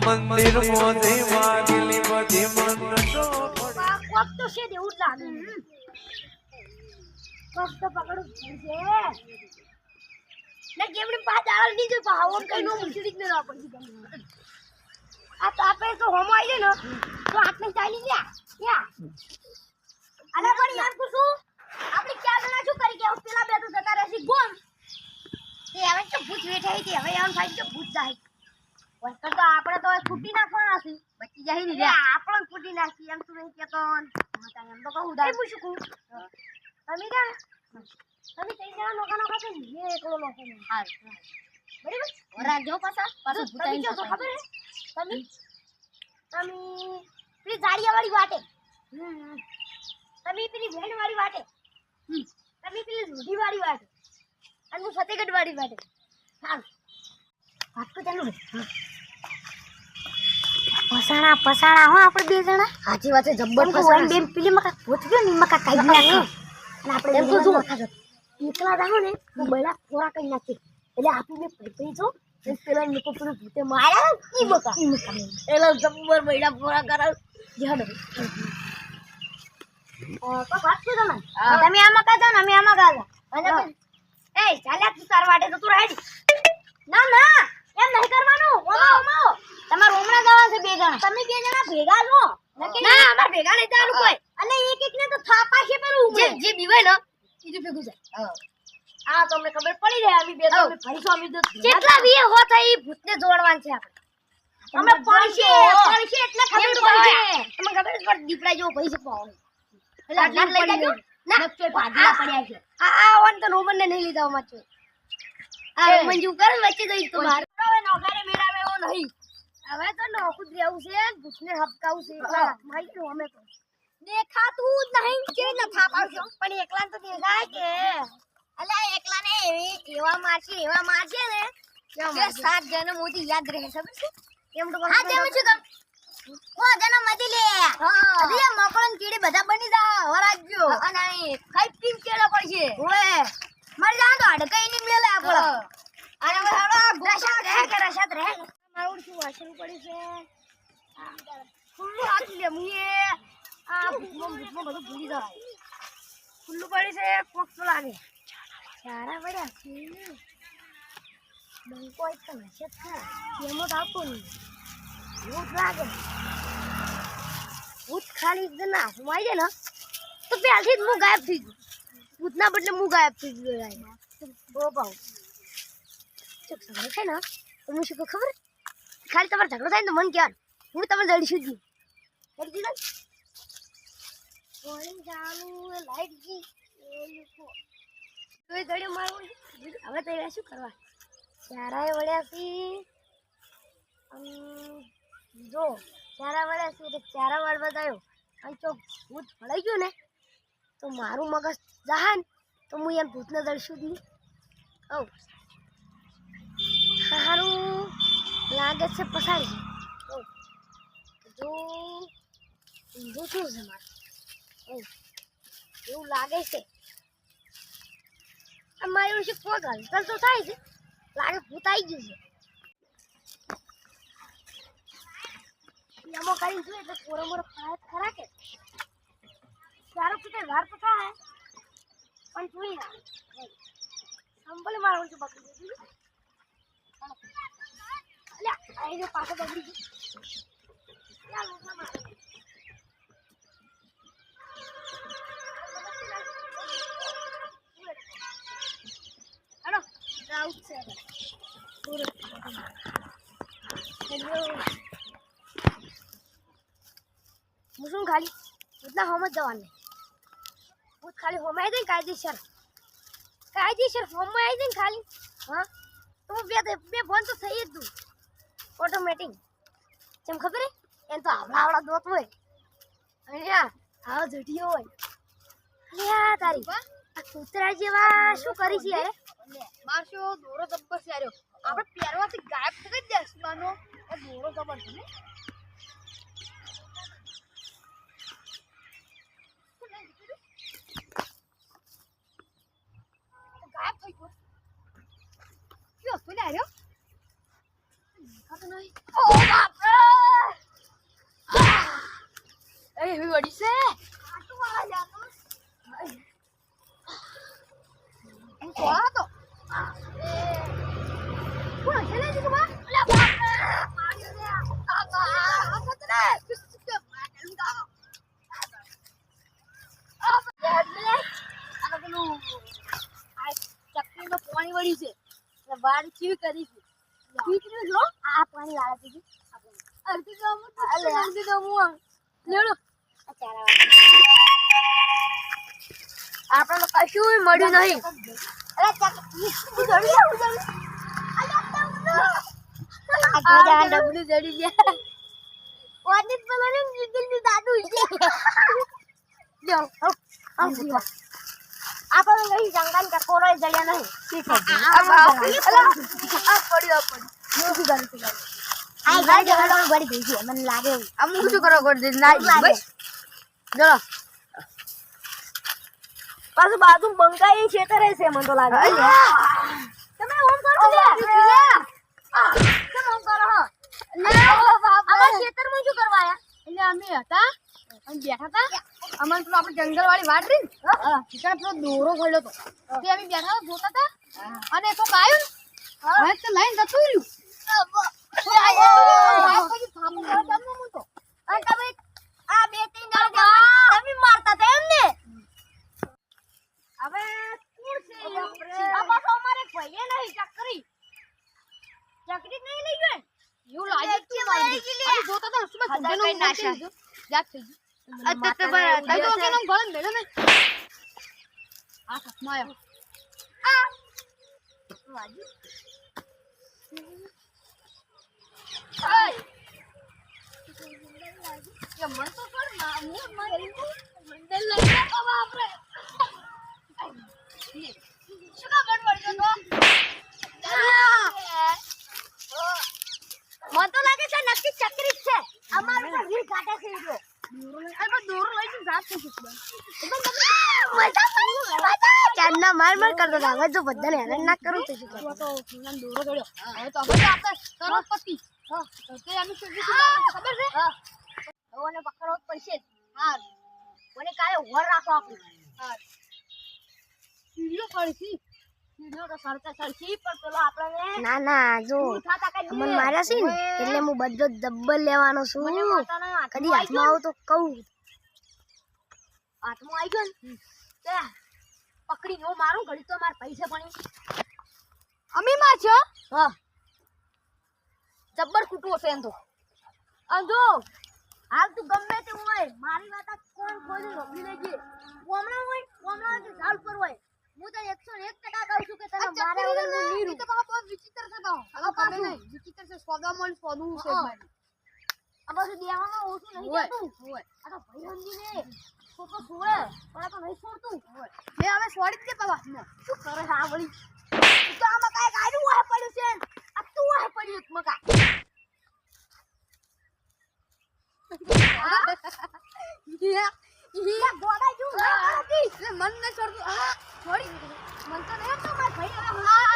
મંદિર મોજે વાગલી બધી મન કોક તો છે દેવું જ લાગે કોક તો પકડું છે ને કેમની પાછ આળ ની જો પાવન કઈ નો મુસડી જ ન રા પડી આ તો આપણે તો હોમ આવી ને તો આટલે ચાલી ગયા યા અરે પણ યાર પૂછું આપણે ક્યાં જણા શું કરી ગયા પેલા બે તો જતા રહેસી ગોમ એ હવે તો ભૂત બેઠા છે હવે આમ થાય તો ભૂત જાય વસ્તુ તો આપણે તો ફૂટી નાખવાના છે બચી જાય ને રે આપણે ફૂટી નાખી એમ તું કેતો એમ તો કહું દા પૂછું કુ તમે કા તમે કઈ જણા નોકા નોકા છે જે એકલો નોકો હા બરાબર ઓરા જો પાછા ભૂતાઈ જો ખબર હે તમે પેલી ગાડીયા વાળી વાટે તમે પેલી વેન વાળી વાટે તમે પેલી રૂઢી વાળી વાટે અને હું ફતેગઢ વાળી વાટે હા વાત તો ચાલુ પસાણા હો આપણે બે જણા સાચી વાત છે જબ્બર પસાણા બેન પેલી મકા ભૂત ગયો ને મકા કાઈ નાખે અને આપણે એમ તો જો એકલા રહો ને તો બળા થોડા કઈ નાખે એટલે આપણે પૈપઈ જો પેલા નિકો પેલું ભૂતે માર્યા ઈ મકા એલો જબ્બર બળા થોડા કરાવ જડ તો વાત છે તમે આમાં કા જાવ ને અમે આમાં કા જાવ અને એ ચાલ્યા તું તાર વાટે તો તું રેડી ના ના એમ નહીં કરવાનું ઓમો તમાર ઓમણા જવા છે બે જણા તમે બે જણા ભેગા છો ના અમાર ભેગા નહીં જવાનું કોઈ અને એક એક ને તો થાપા છે પેલું જે બીવે ને ઈજો ભેગું જાય આ તો અમને ખબર પડી જાય અમે બે તો અમે ભાઈસો અમે તો કેટલા બીએ હો થઈ ભૂતને જોડવાન છે આપણે અમે પડશે એટલે ખબર પડે તમને ખબર છે દીપડા જેવો ભાઈ છે પાવ એટલે આટલા લઈ જાજો ના નક્કે ભાગલા પડ્યા છે આ ઓન તો રોમન ને નહીં લીધા માચો આ મંજુ કર વચ્ચે જઈ તો માર હવે નોકરે મેરાવે એવો નહીં હવે તો નોકુદ રહેવું છે ભૂતને હપકાવું છે માઈ તો અમે તો દેખાતું જ નહીં કે ન થાપ આવજો પણ એકલા તો દેખાય કે અલા એકલા ને એવા મારશે ને કે સાત જણ મોતી યાદ રહે ખબર છે એમ તો હા જેમ છે તમ ઓ જનો મધી લે અરે મકળન કીડી બધા બની જા વરાજ્યો અને ખાઈ પીમ કેળા પડશે ઓએ મર જા તો અડકઈ ની મેલે આપણો અને હવે રસાત રહે મારું શું વાસણ પડી છે ખુલ્લું હાથ લે મુએ આ ભૂતમાં બધું ભૂલી જાય ખુલ્લું પડી છે કોક તો લાગે ચારા પડ્યા છે બંકો એક તો નશે ખા કેમો આપો ને ભૂત લાગે ભૂત ખાલી એકદમ ના હુમાઈ જાય ને તો પહેલથી જ હું ગાયબ થઈ ગયું ભૂતના બદલે હું ગાયબ થઈ ગયો બહુ ભાવ ચક સમજ છે ને તો હું શું ખબર ખાલી તમારે ઝઘડો થાય ને તો મન કહેવાનું હું તમને જડીશું જ નહીં જડી દીધા કોણ જાણું લાઈટ ગઈ તો જડ્યો મારું હવે તો શું કરવા ચારાએ વળ્યા છે જો ચારા વળ્યા છે એટલે ચારા વાળવા આવ્યો અને જો ભૂત ભળાઈ ગયું ને તો મારું મગજ જહાન તો હું એમ ભૂતને દળશું જ નહીં સારું લાગે છે પસાડી જો શું છે મારે એવું લાગે છે મારું છે કોક હલચલ તો થાય છે લાગે ભૂત આવી ગયું છે એમાં કરી જોઈએ એટલે પોરો મોરો ખરા કે સારું પીતે વાર તો થાય પણ જોઈ ના સંભળ મારું છું બકરી દીધી અલ્યા અહીં જો પાછો બગડી ગયું મુસું ખાલી એટલા હોમ જ જવાનું ભૂત ખાલી હોમ આવી જાય કાયદેસર હોમ આવી જાય ને ખાલી હા તો બે ફોન તો થઈ જ તું ઓટોમેટિક જેમ ખબર હે એમ તો આવડા દોત હોય અને આવા જઢિયો હોય અલ્યા તારી આ કૂતરા જેવા શું કરી છે યાર મારશો દોરો જબ્બર છે આર્યો આપણે પહેરવાથી ગાયબ થઈ જ દેસવાનો એ દોરો જબ્બર છે ને ગાયબ થઈ ગયો ક્યો સુલે આર્યો ખાતો નહીં ઓ બાપ રે એવી વડી છે આટલું વાળા જાતો હું કોળા તો કોણ છે લે દીકરા અલા બાપ રે માર્યો રે આ ખતરે ચકલીમાં પાણી વળી છે એટલે વાડી ચીવી કરી છે દીકરી જો આ પાણી વાળા દીધી અડધી તો હું અડધી તો હું લેડો ચારા આપણે તો કશું મળ્યું નહીં અરે ચકલી ઉજળી આ ડબલું જડી ગયા ઓની પેલાને દીકરી દાદુ છે લ્યો આપણે નહીં જંગલ કે કોરોય જળ્યા નહીં આ પડ્યો આ ગાડી જવાનું બડી ગઈ છે મને લાગે એવું આ હું શું કરો કરી દે ના બસ ચલો પાછું બાજુ બંકાઈ ખેતરે છે મને તો લાગે તમે ઓમ કરો લે તમે ઓમ કરો હા અમાર ખેતરમાં શું કરવા આયા એટલે અમે હતા અને બેઠા હતા અમને પેલો આપણે જંગલ વાળી વાટ રહી ત્યાં પેલો દોરો પડ્યો હતો તે અમે બેઠા હતા જોતા હતા અને તો કાયું હવે તો લાઈન જતું રહ્યું અને તમે આ બે ત્રણ દાડા તમે મારતા હતા એમને હવે કોણ છે આ પાછો અમારે ભાઈએ નહીં ચકરી નહીં લઈ ગયો એવું લાગે તું મારી અમે જોતા હતા સુબહ ધંધેનો નાશા યાદ થઈ ગયું અત્યારે તો ભાઈ તઈ તો કેનો ગળન ભેડો ને આ કસમાં આવ્યો આ વાજી ये मन तो कर ना मुंह मारी मंडल लगा अब आपरे शुका बड़ पड़ गयो મને તો લાગે છે નક્કી ચકરી જ છે અમારું તો વીર કાટે છે જો આ દોરો લઈને જાત થઈ છે ચાંદના માર કરતો હતા હવે જો બધાને હેરાન ના કરું તો શું કરું તો સુનન દોરો ગળ્યો હવે તો આપણે કરોડપતિ હા તો તે આનું શું ખબર છે હા ઓને પકડવો જ પડશે હા ઓને કાલે ઓર રાખો આપણે હા વીડિયો ખડસી વીડિયો તો સરતા સરસી પર પેલો આપણે ના ના જો મને માર્યા છે ને એટલે હું બધો ડબ્બલ લેવાનો છું કદી હાથમાં આવું તો કહું હાથમાં આવી ગયો ને તે પકડી નો મારું ઘડી તો માર પૈસા પણ અમી માં છો હા જબ્બર કૂટવો છે એમ તો અંજો હાલ તું ગમે તે હોય મારી વાત આ કોણ ખોલી રોકી લેજે કોમણા કે સાલ પર હોય હું તો 101% કહું છું કે તને મારે વગર હું નીરું તો બાપ વિચિત્ર છે તો હવે ખબર નહીં વિચિત્ર છે સોદા મળ સોદું છે ભાઈ આ બધું દેવામાં ઓછું નહીં જતું હોય આ તો ભૈરવજી ને છોકરો છોડે પણ આ તો નહીં છોડતું મે હવે છોડી દે બાબા શું કરે છે આ વળી તો આમાં કાંઈ કાઢ્યું હોય પડ્યું છે આ તું હોય પડ્યું છે મકા ગોડા જો મન ને છોડતું છોડી મન તો નહીં તો માર ભાઈ